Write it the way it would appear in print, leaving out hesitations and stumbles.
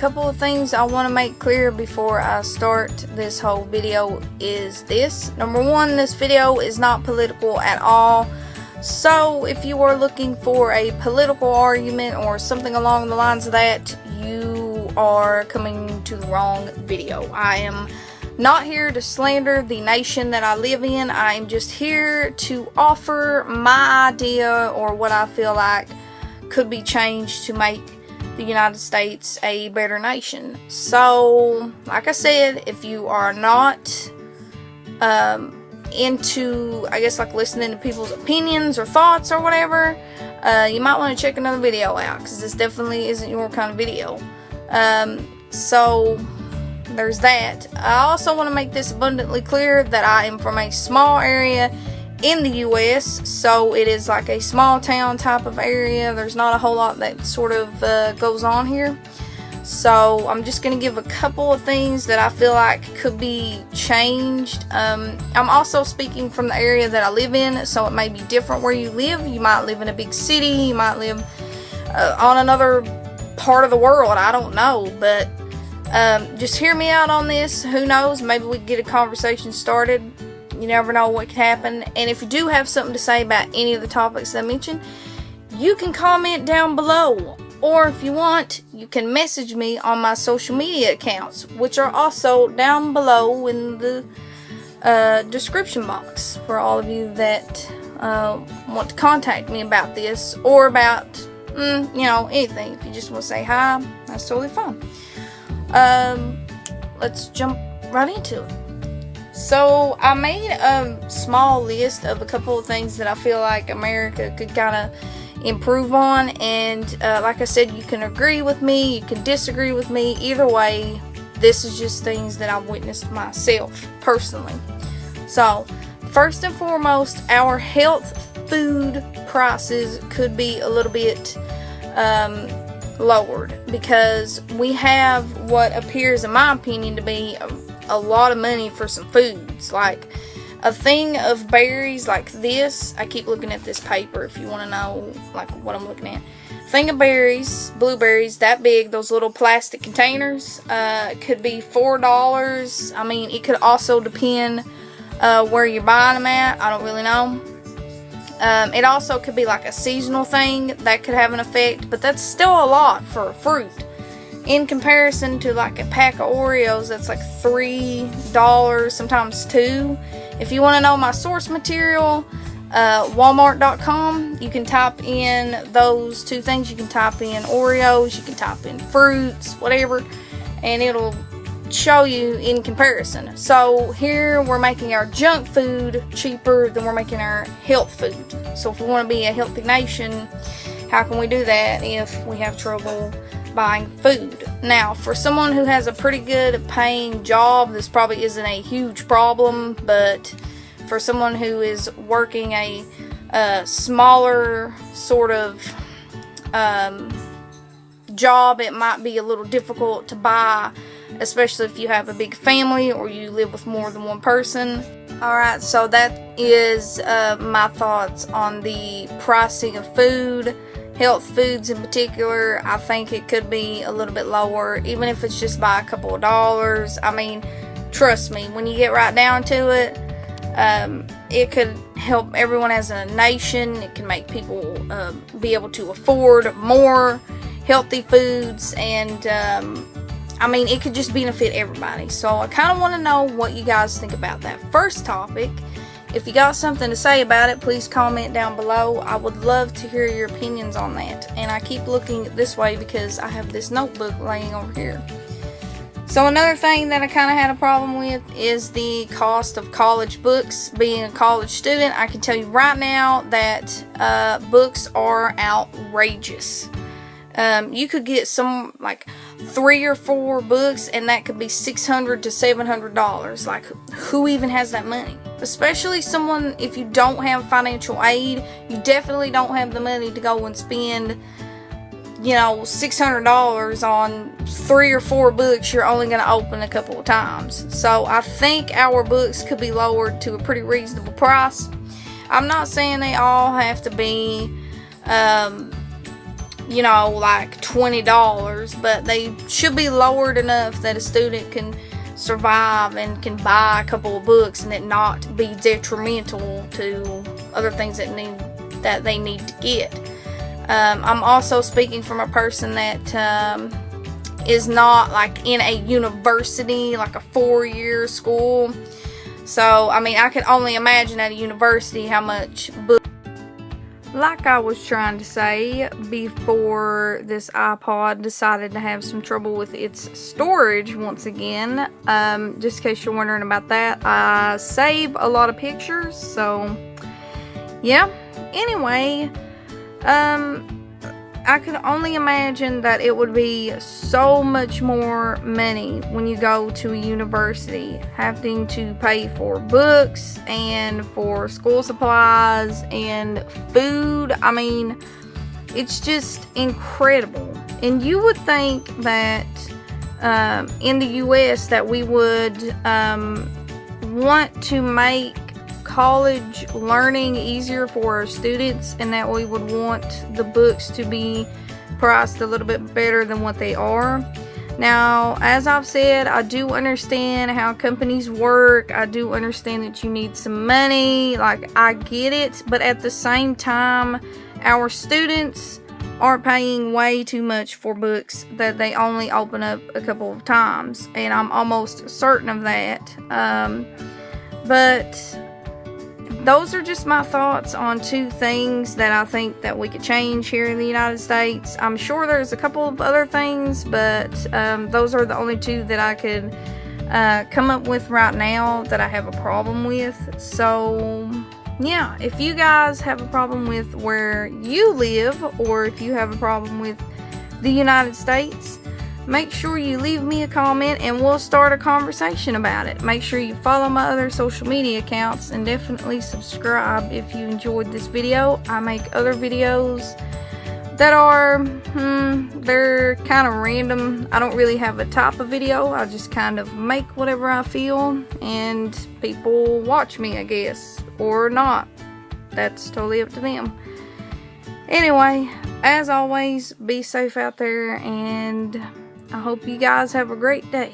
couple of things I want to make clear before I start this whole video is this. Number one, this video is not political at all. So if you are looking for a political argument or something along the lines of that, you are coming to the wrong video. I am not here to slander the nation that I live in. I am just here to offer my idea or what I feel like could be changed to make the United States a better nation. So, like I said, if you are not into, I guess, like listening to people's opinions or thoughts or whatever, you might want to check another video out, because this definitely isn't your kind of video. So there's that. I also want to make this abundantly clear that I am from a small area in the U.S., so it is like a small town type of area. There's not a whole lot that sort of goes on here. So I'm just going to give a couple of things that I feel like could be changed. I'm also speaking from the area that I live in, so it may be different where you live. You might live in a big city, you might live on another part of the world, I don't know, but just hear me out on this. Who knows, maybe we can get a conversation started. You never know what could happen. And if you do have something to say about any of the topics I mentioned, you can comment down below. Or if you want, you can message me on my social media accounts, which are also down below in the description box for all of you that want to contact me about this or about, you know, anything. If you just want to say hi, that's totally fine. Let's jump right into it. So I made a small list of a couple of things that I feel like America could kind of improve on, and like I said, you can agree with me, you can disagree with me. Either way, this is just things that I've witnessed myself personally. So first and foremost, our health food prices could be a little bit lowered, because we have what appears, in my opinion, to be a lot of money for some foods. Like a thing of berries like this, I keep looking at this paper if you want to know like what I'm looking at. Thing of berries, blueberries that big, those little plastic containers, could be $4. I mean, it could also depend where you're buying them at. I don't really know. It also could be like a seasonal thing that could have an effect, but that's still a lot for a fruit. In comparison to like a pack of Oreos, that's like $3, sometimes $2. If you want to know my source material, Walmart.com, you can type in those two things. You can type in Oreos, you can type in fruits, whatever, and it'll show you in comparison. So here we're making our junk food cheaper than we're making our health food. So if we want to be a healthy nation, how can we do that if we have trouble buying food? Now, for someone who has a pretty good paying job, this probably isn't a huge problem, but for someone who is working a smaller sort of job, it might be a little difficult to buy, especially if you have a big family or you live with more than one person. Alright, so that is my thoughts on the pricing of food. Health foods in particular, I think it could be a little bit lower, even if it's just by a couple of dollars. I mean, trust me, when you get right down to it, it could help everyone as a nation. It can make people be able to afford more healthy foods, and I mean, it could just benefit everybody. So I kind of want to know what you guys think about that first topic. If you got something to say about it, please comment down below. I would love to hear your opinions on that. And I keep looking this way because I have this notebook laying over here. So another thing that I kind of had a problem with is the cost of college books. Being a college student, I can tell you right now that books are outrageous. You could get some like 3 or 4 books, and that could be $600 to $700. Like, who even has that money? Especially someone, if you don't have financial aid, you definitely don't have the money to go and spend, you know, $600 on 3 or 4 books you're only going to open a couple of times. So I think our books could be lowered to a pretty reasonable price. I'm not saying they all have to be you know, like $20, but they should be lowered enough that a student can survive and can buy a couple of books and it not be detrimental to other things that they need to get. I'm also speaking from a person that is not like in a university, like a 4-year school. So, I mean, I can only imagine at a university how much book. Like I was trying to say before this iPod decided to have some trouble with its storage once again, just in case you're wondering about that, I save a lot of pictures, so yeah. Anyway, I could only imagine that it would be so much more money when you go to a university, having to pay for books and for school supplies and food. I mean, it's just incredible. And you would think that in the US that we would want to make college learning easier for our students, and that we would want the books to be priced a little bit better than what they are. Now, as I've said, I do understand how companies work. I do understand that you need some money. Like, I get it, but at the same time, our students aren't paying way too much for books that they only open up a couple of times, and I'm almost certain of that. But those are just my thoughts on 2 things that I think that we could change here in the United States. I'm sure there's a couple of other things, but those are the only 2 that I could come up with right now that I have a problem with. So yeah, if you guys have a problem with where you live, or if you have a problem with the United States, make sure you leave me a comment and we'll start a conversation about it. Make sure you follow my other social media accounts and definitely subscribe if you enjoyed this video. I make other videos that are, they're kind of random. I don't really have a type of video. I just kind of make whatever I feel and people watch me, I guess, or not. That's totally up to them. Anyway, as always, be safe out there, and I hope you guys have a great day.